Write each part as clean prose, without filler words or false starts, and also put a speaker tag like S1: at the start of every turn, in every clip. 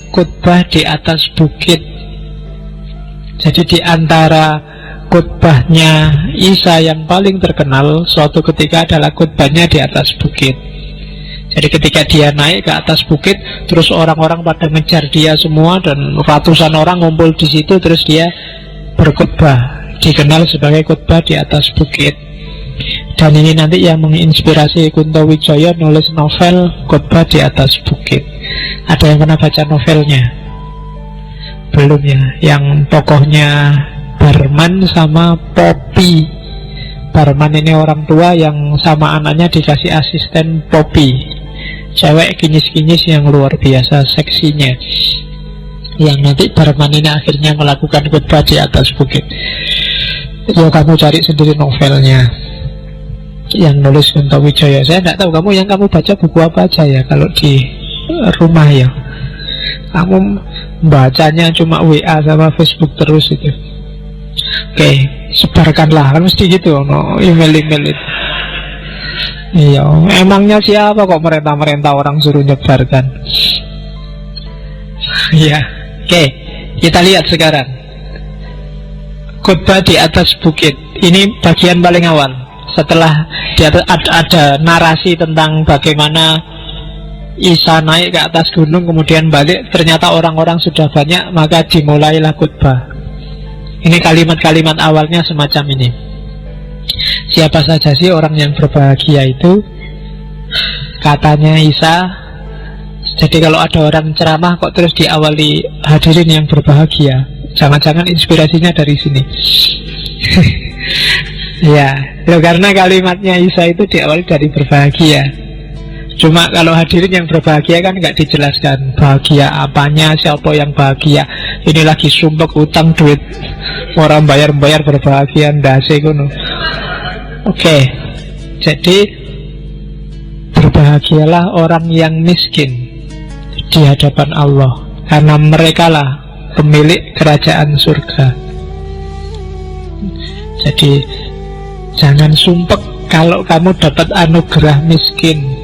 S1: khutbah di atas bukit. Jadi di antara khutbahnya Isa yang paling terkenal suatu ketika adalah khutbahnya di atas bukit. Jadi ketika dia naik ke atas bukit, terus orang-orang pada ngejar dia semua, dan ratusan orang ngumpul di situ, terus dia berkhutbah, dikenal sebagai khutbah di atas bukit. Dan ini nanti yang menginspirasi Kunto Wijoyo nulis novel Khutbah di Atas Bukit. Ada yang pernah baca novelnya? Belum ya? Yang tokohnya Barman sama Poppy. Barman ini orang tua yang sama anaknya dikasih asisten Poppy, cewek kinyis-kinyis yang luar biasa seksinya, yang nanti Barman ini akhirnya melakukan khutbah di atas bukit. Ya kamu cari sendiri novelnya, yang nulis Kunto Wijoyo. Saya tidak tahu yang kamu baca buku apa aja ya kalau di rumah ya. Kamu bacanya cuma WA sama Facebook terus itu. Oke, sebarkanlah, kan mesti gitu, no email-email itu. Iya, emangnya siapa kok merintah-merintah orang suruh nyebarkan? Iya, oke, kita lihat sekarang khutbah di atas bukit. Ini bagian paling awal. Setelah ada narasi tentang bagaimana Isa naik ke atas gunung kemudian balik, ternyata orang-orang sudah banyak, maka dimulailah khutbah. Ini kalimat-kalimat awalnya semacam ini. Siapa saja sih orang yang berbahagia itu? Katanya Isa. Jadi kalau ada orang ceramah kok terus diawali hadirin yang berbahagia, jangan-jangan inspirasinya dari sini. Ya, karena kalimatnya Isa itu diawali dari berbahagia. Cuma kalau hadirin yang berbahagia kan nggak dijelaskan bahagia apanya, siapa yang bahagia. Ini lagi sumpek utang duit, orang bayar-bayar berbahagia ndase kuno. Oke, jadi berbahagialah orang yang miskin di hadapan Allah, karena merekalah pemilik kerajaan surga. Jadi jangan sumpek kalau kamu dapat anugerah miskin.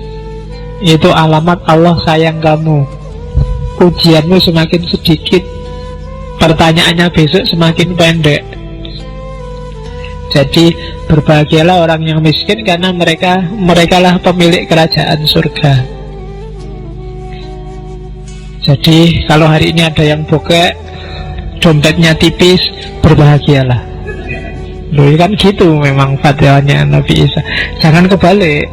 S1: Itu alamat Allah sayang kamu. Ujianmu semakin sedikit, pertanyaannya besok semakin pendek. Jadi berbahagialah orang yang miskin, karena merekalah pemilik kerajaan surga. Jadi kalau hari ini ada yang bokek, dompetnya tipis, berbahagialah. Loh kan gitu memang fatwanya Nabi Isa. Jangan kebalik.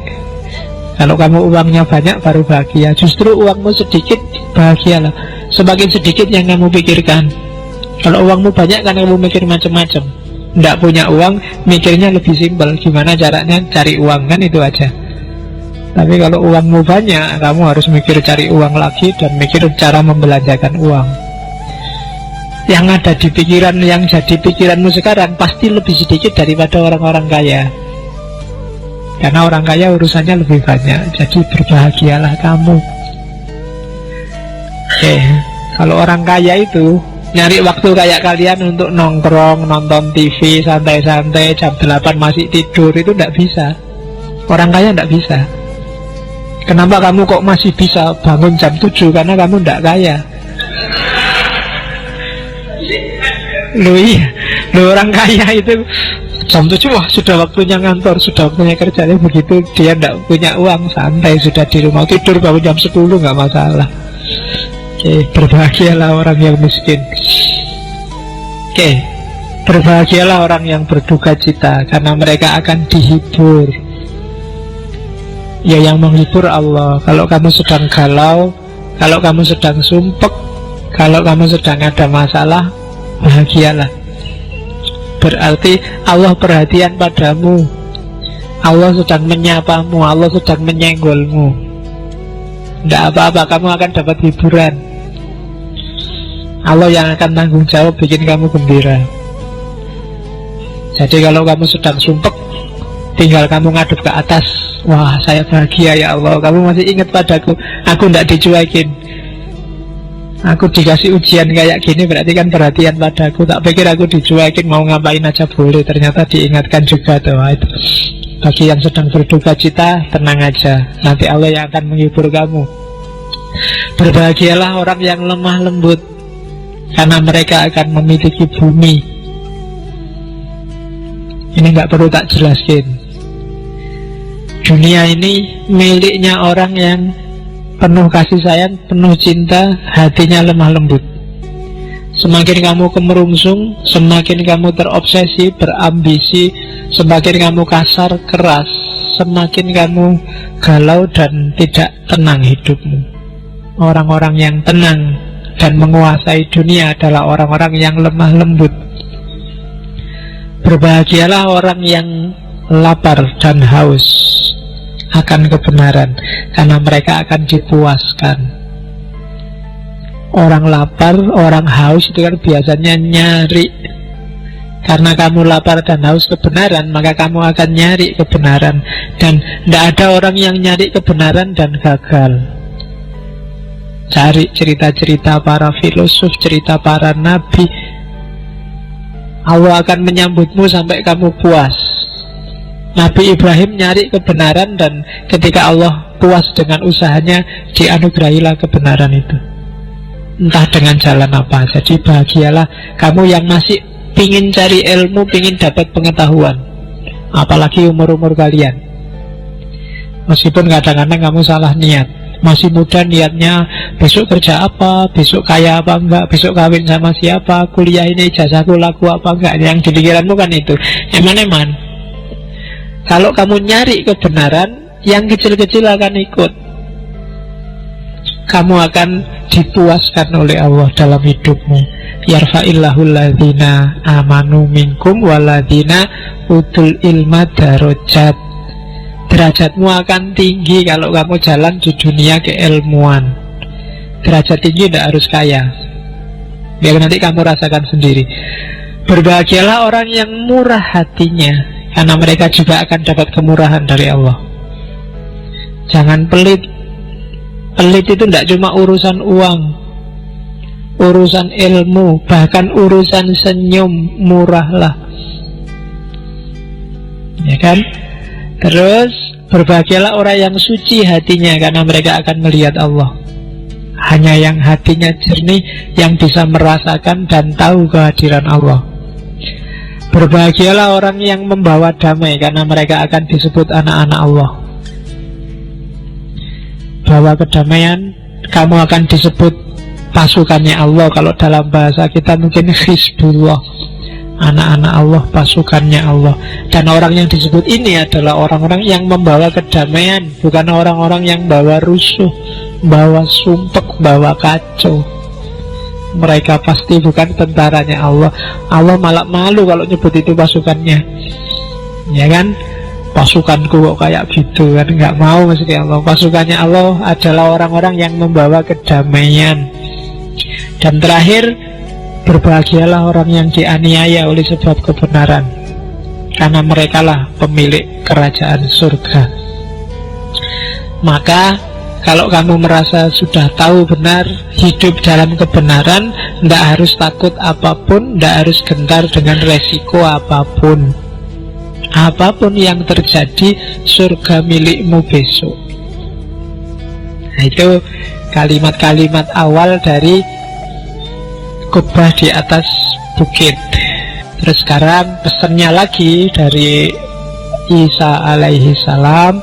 S1: Kalau kamu uangnya banyak baru bahagia. Justru uangmu sedikit, bahagialah. Semakin sedikit yang kamu pikirkan. Kalau uangmu banyak kan kamu mikir macam-macam. Tidak punya uang, mikirnya lebih simpel. Gimana caranya cari uang, kan itu aja. Tapi kalau uangmu banyak, kamu harus mikir cari uang lagi, dan mikir cara membelanjakan uang. Yang ada di pikiran, yang jadi pikiranmu sekarang pasti lebih sedikit daripada orang-orang kaya. Karena orang kaya urusannya lebih banyak. Jadi berbahagialah kamu. Oke, kalau orang kaya itu nyari waktu kayak kalian untuk nongkrong, nonton TV, santai-santai, jam 8 masih tidur, itu tidak bisa. Orang kaya tidak bisa. Kenapa kamu kok masih bisa bangun jam 7? Karena kamu tidak kaya. Loh iya, loh orang kaya itu jam 7, wah sudah waktunya ngantor, sudah waktunya kerja. Begitu dia tidak punya uang, santai, sudah di rumah tidur, bangun jam 10 nggak masalah. Oke, berbahagialah orang yang miskin. Oke, berbahagialah orang yang berduka cita, karena mereka akan dihibur. Ya, yang menghibur Allah. Kalau kamu sedang galau, kalau kamu sedang sumpek, kalau kamu sedang ada masalah, bahagialah. Berarti Allah perhatian padamu, Allah sedang menyapamu, Allah sedang menyenggolmu. Tidak apa-apa, kamu akan dapat hiburan. Allah yang akan tanggung jawab bikin kamu gembira. Jadi kalau kamu sedang sumpek, tinggal kamu ngadep ke atas. Wah, saya bahagia ya Allah, kamu masih ingat padaku, aku tidak dicuekin, aku dikasih ujian kayak gini, berarti kan perhatian padaku. Tak pikir aku dicuekin, mau ngapain aja boleh, ternyata diingatkan juga tuh. Itu bagi yang sedang berduka cita, tenang aja, nanti Allah yang akan menghibur kamu. Berbahagialah orang yang lemah lembut, karena mereka akan memiliki bumi. Ini nggak perlu tak jelaskan. Dunia ini miliknya orang yang penuh kasih sayang, penuh cinta, hatinya lemah lembut. Semakin kamu kemerungsung, semakin kamu terobsesi, berambisi, semakin kamu kasar, keras, semakin kamu galau dan tidak tenang hidupmu. Orang-orang yang tenang dan menguasai dunia adalah orang-orang yang lemah lembut. Berbahagialah orang yang lapar dan haus akan kebenaran, karena mereka akan dipuaskan. Orang lapar, orang haus itu kan biasanya nyari. Karena kamu lapar dan haus kebenaran, maka kamu akan nyari kebenaran. Dan tidak ada orang yang nyari kebenaran dan gagal. Cari cerita-cerita para filosof, cerita para nabi, Allah akan menyambutmu sampai kamu puas. Nabi Ibrahim nyari kebenaran, dan ketika Allah puas dengan usahanya, dianugerahilah kebenaran itu, entah dengan jalan apa. Jadi bahagialah kamu yang masih pingin cari ilmu, pingin dapat pengetahuan, apalagi umur-umur kalian. Meskipun kadang-kadang kamu salah niat, masih muda niatnya besok kerja apa, besok kaya apa enggak, besok kawin sama siapa, kuliah ini ijazahku laku apa enggak. Yang di pikiranmu kan itu eman-eman. Kalau kamu nyari kebenaran, yang kecil-kecil akan ikut. Kamu akan dipuaskan oleh Allah dalam hidupmu. Yarfa'illahul ladzina amanu minkum waladzina utul ilma darajat. Derajatmu akan tinggi kalau kamu jalan di dunia keilmuan. Derajat tinggi tidak harus kaya, biar nanti kamu rasakan sendiri. Berbahagialah orang yang murah hatinya, karena mereka juga akan dapat kemurahan dari Allah. Jangan pelit. Pelit itu tidak cuma urusan uang, urusan ilmu, bahkan urusan senyum, murahlah. Ya kan? Terus berbahagialah orang yang suci hatinya, karena mereka akan melihat Allah. Hanya yang hatinya jernih yang bisa merasakan dan tahu kehadiran Allah. Berbahagialah orang yang membawa damai, karena mereka akan disebut anak-anak Allah. Bawa kedamaian, kamu akan disebut pasukannya Allah. Kalau dalam bahasa kita mungkin Hizbullah, anak-anak Allah, pasukannya Allah. Dan orang yang disebut ini adalah orang-orang yang membawa kedamaian, bukan orang-orang yang bawa rusuh, bawa sumpek, bawa kacau. Mereka pasti bukan tentaranya Allah. Allah malah malu kalau nyebut itu pasukannya, ya kan? Pasukanku kok kayak gitu kan, nggak mau mesti Allah. Pasukannya Allah adalah orang-orang yang membawa kedamaian. Dan terakhir, berbahagialah orang yang dianiaya oleh sebab kebenaran, karena merekalah pemilik kerajaan surga. Maka kalau kamu merasa sudah tahu benar, hidup dalam kebenaran, tidak harus takut apapun, tidak harus gentar dengan resiko apapun. Apapun yang terjadi, surga milikmu besok. Nah, itu kalimat-kalimat awal dari khotbah di atas bukit. Terus sekarang pesannya lagi dari Isa alaihi salam,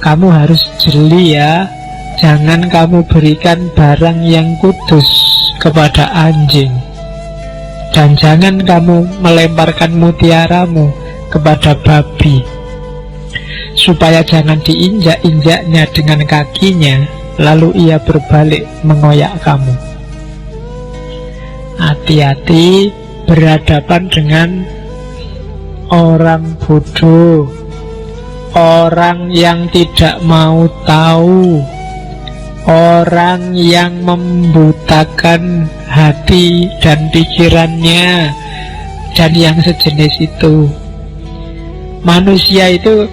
S1: kamu harus jeli ya, jangan kamu berikan barang yang kudus kepada anjing, dan jangan kamu melemparkan mutiaramu kepada babi, supaya jangan diinjak-injaknya dengan kakinya, lalu ia berbalik mengoyak kamu. Hati-hati berhadapan dengan orang bodoh, orang yang tidak mau tahu, orang yang membutakan hati dan pikirannya, dan yang sejenis itu. Manusia itu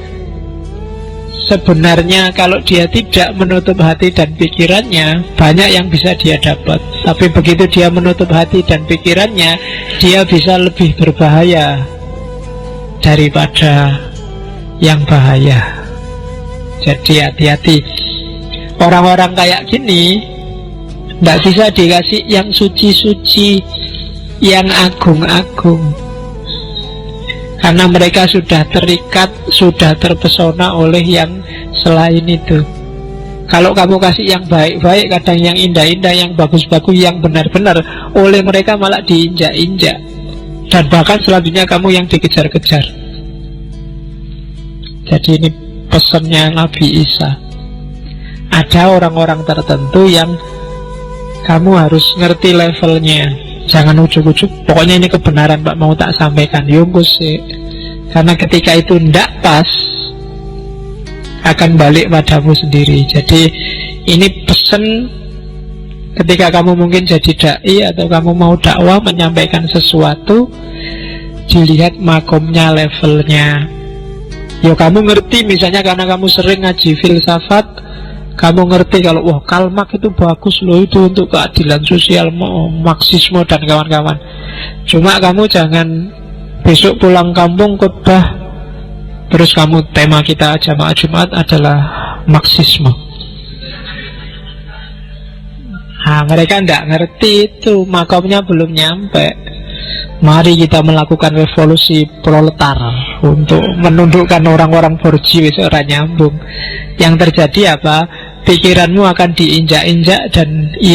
S1: sebenarnya kalau dia tidak menutup hati dan pikirannya, banyak yang bisa dia dapat. Tapi begitu dia menutup hati dan pikirannya, dia bisa lebih berbahaya daripada yang bahaya. Jadi hati-hati. Orang-orang kayak gini tidak bisa dikasih yang suci-suci, yang agung-agung, karena mereka sudah terikat, sudah terpesona oleh yang selain itu. Kalau kamu kasih yang baik-baik, kadang yang indah-indah, yang bagus-bagus, yang benar-benar, oleh mereka malah diinjak-injak, dan bahkan selanjutnya kamu yang dikejar-kejar. Jadi ini pesannya Nabi Isa. Ada orang-orang tertentu yang kamu harus ngerti levelnya. Jangan ujuk-ujuk, pokoknya ini kebenaran Pak, mau tak sampaikan, yungkus sih. Karena ketika itu ndak pas, akan balik padamu sendiri. Jadi ini pesan ketika kamu mungkin jadi dai atau kamu mau dakwah menyampaikan sesuatu, dilihat makomnya, levelnya. Ya kamu ngerti, misalnya karena kamu sering ngaji filsafat, kamu ngerti kalau wah Karl Marx itu bagus loh, itu untuk keadilan sosial, Marxisme dan kawan-kawan. Cuma kamu jangan besok pulang kampung khotbah terus kamu tema kita jamaah Jumat adalah Marxisme. Nah, mereka tidak ngerti itu, makomnya belum nyampe. Mari kita melakukan revolusi proletar untuk menundukkan orang-orang borjuis, orang nyambung. Yang terjadi apa? Pikiranmu akan diinjak-injak dan ia